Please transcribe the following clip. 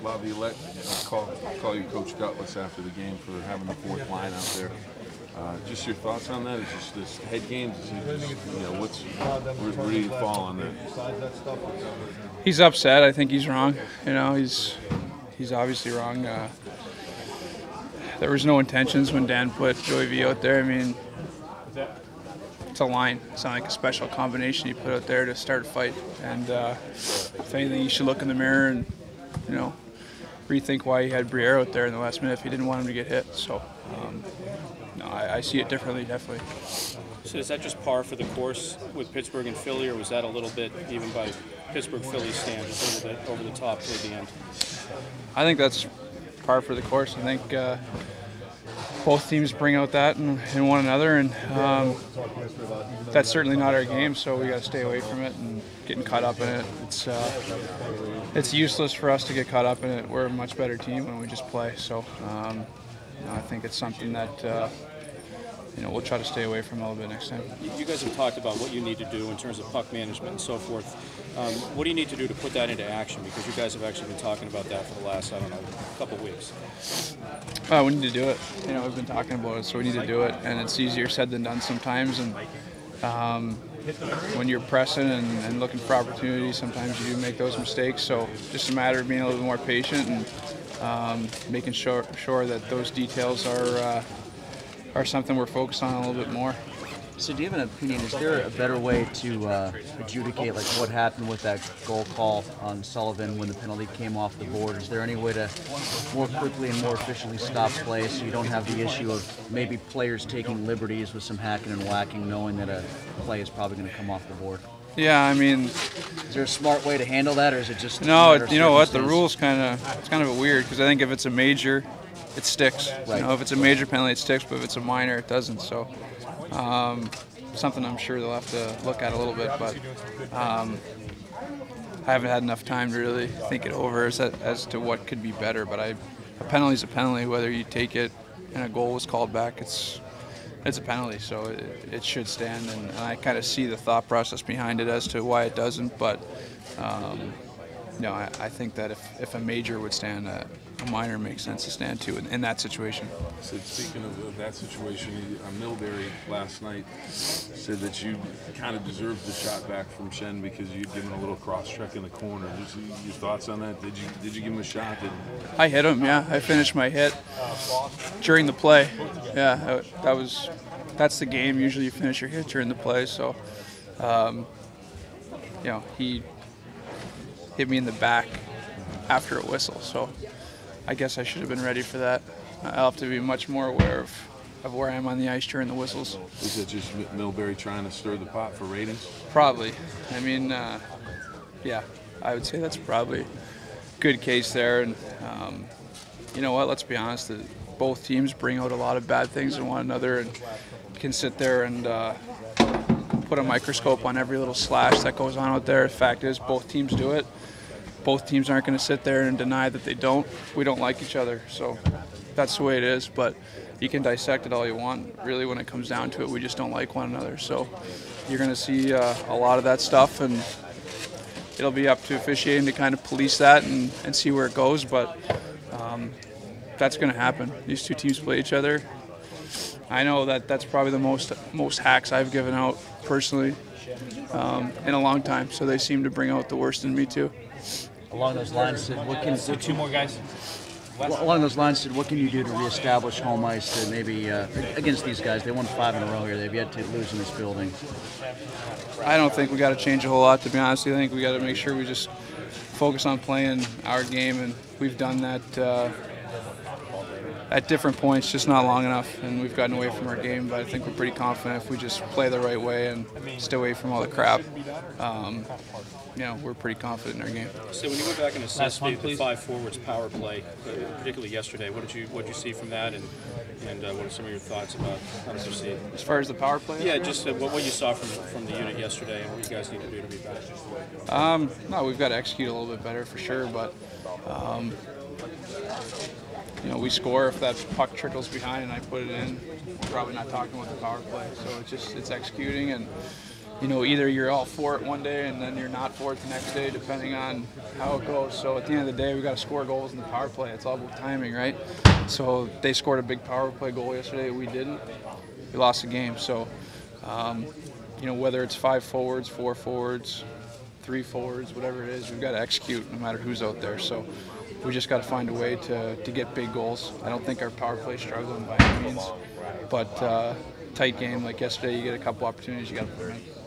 Laviolette call you Coach Gutless after the game for having the fourth line out there. Just your thoughts on that? Is just this head games? Where do you fall on that? He's upset. I think he's wrong. You know, he's obviously wrong. There was no intentions when Dan put Joey V out there. I mean, it's a line. It's not like a special combination you put out there to start a fight. And if anything, you should look in the mirror and, you know, rethink why he had Briere out there in the last minute if he didn't want him to get hit. So, no, I see it differently, definitely. So is that just par for the course with Pittsburgh and Philly, or was that a little bit, even by Pittsburgh-Philly stand, just a little bit over the top toward the end? I think that's par for the course. I think both teams bring out that in one another, and that's certainly not our game, so we got to stay away from it and getting caught up in it. It's useless for us to get caught up in it. We're a much better team when we just play, so I think it's something that we'll try to stay away from a little bit next time. You guys have talked about what you need to do in terms of puck management and so forth. What do you need to do to put that into action? Because you guys have actually been talking about that for the last, couple of weeks. We need to do it. We've been talking about it, so we need to do it. And it's easier said than done sometimes. And when you're pressing and looking for opportunities, sometimes you do make those mistakes. So just a matter of being a little bit more patient and making sure that those details are something we're focused on a little bit more. So do you have an opinion? Is there a better way to adjudicate like what happened with that goal call on Sullivan when the penalty came off the board? Is there any way to more quickly and more efficiently stop play so you don't have the issue of maybe players taking liberties with some hacking and whacking knowing that a play is probably going to come off the board? Yeah, I mean, is there a smart way to handle that, or is it just no? You know what? The rule's kind of weird because I think if it's a major, it sticks. Right. If it's a major penalty, it sticks, but if it's a minor, it doesn't. So, something I'm sure they'll have to look at a little bit, but I haven't had enough time to really think it over as to what could be better. But a penalty's a penalty, whether you take it and a goal was called back. It's a penalty, so it should stand. And I kind of see the thought process behind it as to why it doesn't, but. I think that if a major would stand, a minor makes sense to stand too in that situation. So speaking of that situation, Milbury last night said that you kind of deserved the shot back from Shen because you'd given a little cross-check in the corner. Just your thoughts on that? Did you give him a shot? I hit him, yeah. I finished my hit during the play. Yeah, that's the game. Usually you finish your hit during the play. So, he hit me in the back after a whistle, so I guess I should have been ready for that. I'll have to be much more aware of where I am on the ice during the whistles. Is it just Milbury trying to stir the pot for ratings? Probably. I mean, yeah, I would say that's probably a good case there. And you know what? Let's be honest. Both teams bring out a lot of bad things in one another, and can sit there and put a microscope on every little slash that goes on out there. The fact is, both teams do it. Both teams aren't going to sit there and deny that they don't. We don't like each other, so that's the way it is. But you can dissect it all you want. Really, when it comes down to it, we just don't like one another. So you're going to see a lot of that stuff, and it'll be up to officiating to kind of police that and see where it goes. But that's going to happen. These two teams play each other. I know that's probably the most hacks I've given out personally in a long time. So they seem to bring out the worst in me too. Along those lines, Sid, two more guys. Along those lines, Sid, what can you do to reestablish home ice to maybe against these guys? They won 5 in a row here. They've yet to lose in this building. I don't think we got to change a whole lot, to be honest. I think we got to make sure we just focus on playing our game, and we've done that at different points, just not long enough, and we've gotten away from our game. But I think we're pretty confident if we just play the right way and stay away from all the crap. We're pretty confident in our game. So when you went back and assessed the 5 forwards power play, particularly yesterday, what did you see from that, and what are some of your thoughts about how to proceed? As far as the power play? Yeah, just what you saw from the unit yesterday and what you guys need to do to be better. No, we've got to execute a little bit better for sure, but we score if that puck trickles behind and I put it in. We're probably not talking about the power play, so it's executing, and you know, either you're all for it one day and then you're not for it the next day, depending on how it goes. So at the end of the day, we got to score goals in the power play. It's all about timing, right? So they scored a big power play goal yesterday. We didn't. We lost the game. So, you know, whether it's 5 forwards, 4 forwards, 3 forwards, whatever it is, we've got to execute no matter who's out there. So we just got to find a way to get big goals. I don't think our power play is struggling by any means, but tight game like yesterday, you get a couple opportunities, you got to put them in.